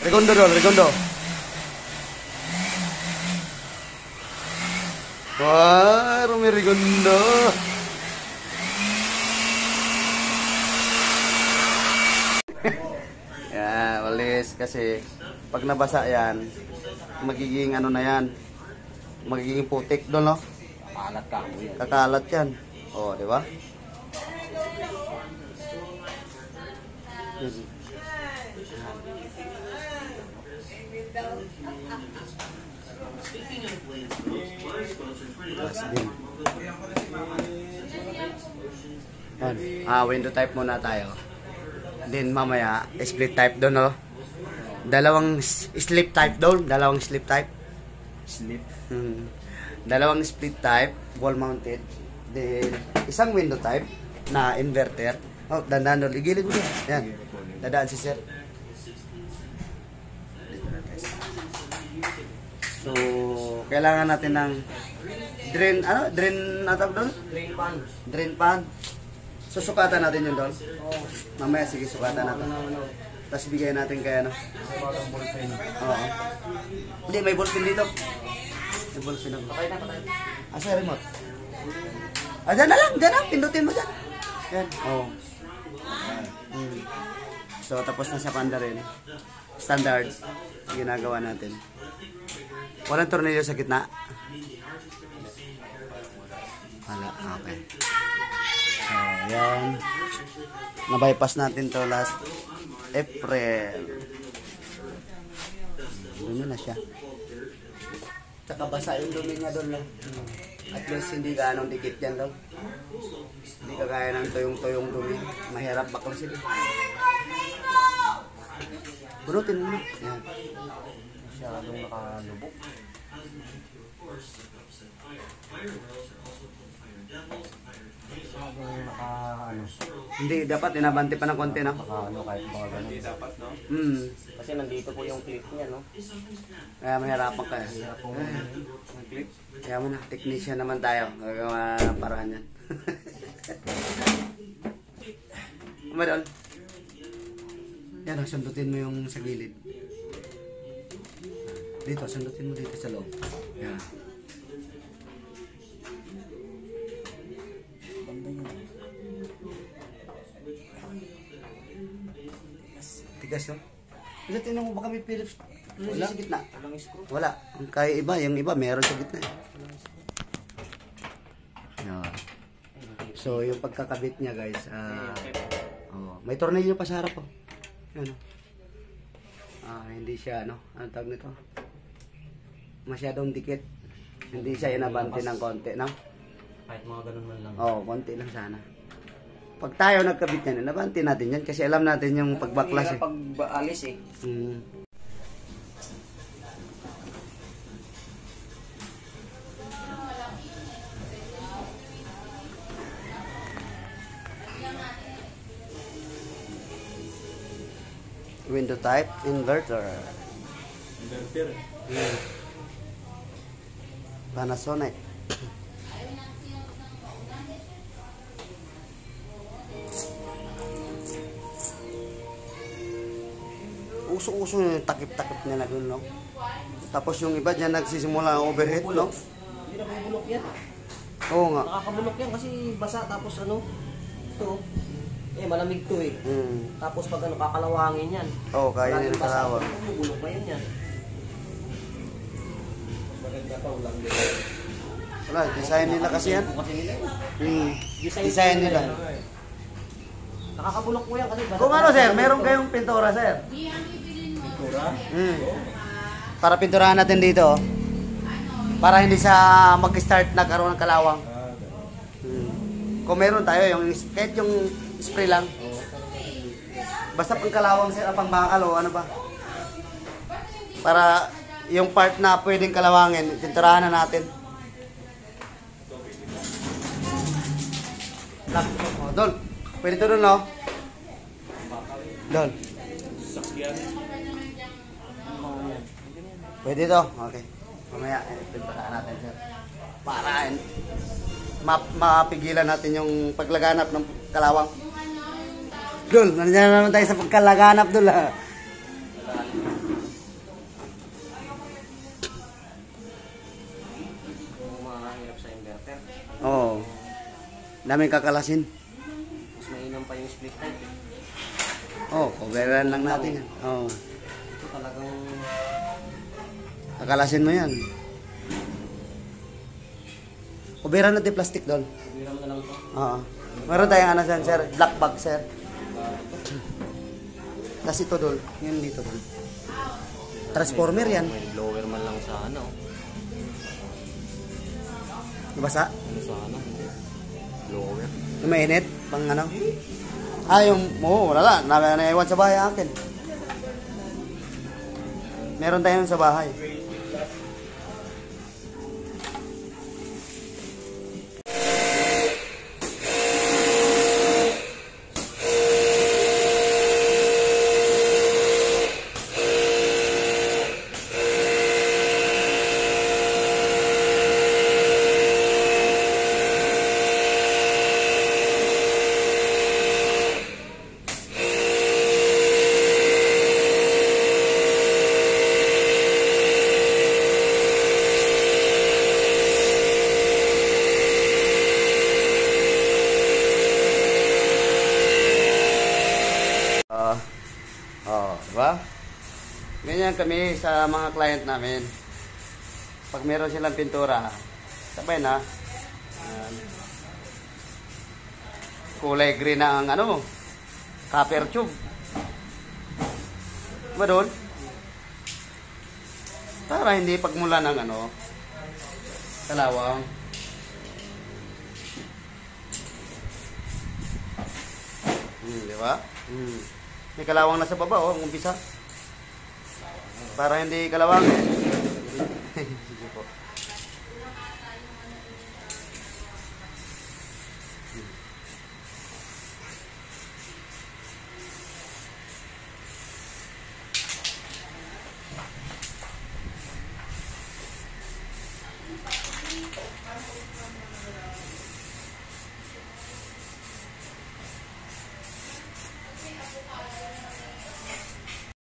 Rekondo dol, rekondo. Wah, Rumi rekondo. Ya, walis kasi pag nabasa yan, magiging ano na yan, magiging putik doon, no? Kakalat ka. Kakalat yan. Oh, di ba? Window type muna tayo. Then mamaya, split type doon, no? Dalawang slip type doon. Dalawang slip type. Slip. Dalawang split type, wall mounted. Then, isang window type na inverter. Oh, dandan doon. Igilid mo doon. Yan. Dadaan si sir. So, kailangan natin ng drain, ano? Drain natap doon? Drain pan. Drain pan. Susukatan natin yun doon. Oo. Mamaya, sige, sukatan natin. Tapos bigay natin kaya, no? Oo. Hindi, may ballpen dito. May ballpen ako. Patay na, patay. Asa remote? Dyan na lang, dyan na. Pindutin mo dyan. Yan. Oo. So, tapos na sa panda rin. Standard. Ginagawa natin. Walang tornilyo sa gitna. Wala, okay. So, yan. Na-bypass natin to last April. Doon na siya. Tsaka basa yung dumi niya doon lang. At least hindi ka anong dikit yan doon. Hindi ka kaya ng tuyong-tuyong dumi. Mahirap bakal sila. Bunutin mo. Yan. Masyadong nakalubok. Masyadong ano. Hindi, dapat inabante pa ng konti, no? Ano kahit mga ganun. Hindi dapat, no? Kasi nandito po yung clip niya, no? Kaya mahirapan ka. Clip. Kaya mo na, technician naman tayo. Gagawa ng paraan yan. Umadol. Yan, sundutin mo yung sa gilid. Dito, sundutin mo dito sa loob. Yan. Tigas, no? Kasi tinan mo, baka may Phillips sa gitna. Walang screw. Wala. Kaya iba, yung iba meron sa gitna. Yan. So, yung pagkakabit niya, guys, may tornilyo pa sa harap, oh. Yan, hindi siya, ano tawag nito? Masyadong dikit. Hindi siya inabante ng konti, no? Kahit mga ganun man lang. Oo, konti lang sana. Pag tayo nagkabit yan, inabante natin yan kasi alam natin yung pagbaklas, eh. Pag-alis, eh. Window type, inverter. Inverter. Panasonic. Uso-uso yung takip-takip nila dun, no? Tapos yung iba dyan nagsisimula ang overhead, no? Hindi na bubulok yan. Oo nga. Nakakabulok yan kasi basa tapos ano, ito, malamig to, eh. Tapos pag ano, kakalawangin yan. Oo, kaya nila kalawang. Bubulok pa yun yan. Maganda pa, ulang nila. Wala, design nila kasi yan. Kasi nila Design nila. Nakakabulok po yan kasi basa. Kung ano, sir, meron kayong pintura, sir? Pintura? Para pinturahan natin dito, para hindi sa mag-start nagkaroon ng kalawang. Kung meron tayo, kahit yung spray lang. Basta pang kalawang, sir, pang bakal o ano ba. Para yung part na pwedeng kalawangin, pinturahan na natin. Dol, pwede ito doon, no? Dol. Pwede ito? Okay. Mamaya, pinturahan natin, sir. Para mapigilan natin yung paglaganap ng kalawang. Dol, nandiyan na naman tayo sa pagkalaganap, Dol, ha? Daming kakalasin. Mas mainam pa yung split type. Oh, coveran lang natin yan. Oh. Ito talagang Kakalasin mo yan. Coveran natin plastic doon. bira mo na lang ito. Oo. Meron tayong ano dyan, sir. Black bag, sir. Tapos ito doon. Yan dito doon. Transformer yan. May blower man lang sa ano. Nabasa? Ano sa ano? Blower. Yung mainit? Pang ano? Ah, yung... Oo, wala. Naiwan sa bahay akin. Meron tayo nun sa bahay. Diba? Ganyan kami sa mga client namin. Pag meron silang pintura, sabay na. Kulay green na ang ano, copper tube. Diba doon? Para hindi pagmula ng ano, kalawang. Diba? May kalawang na sa baba, oh, ang umpisa. Para hindi kalawang. Sige po.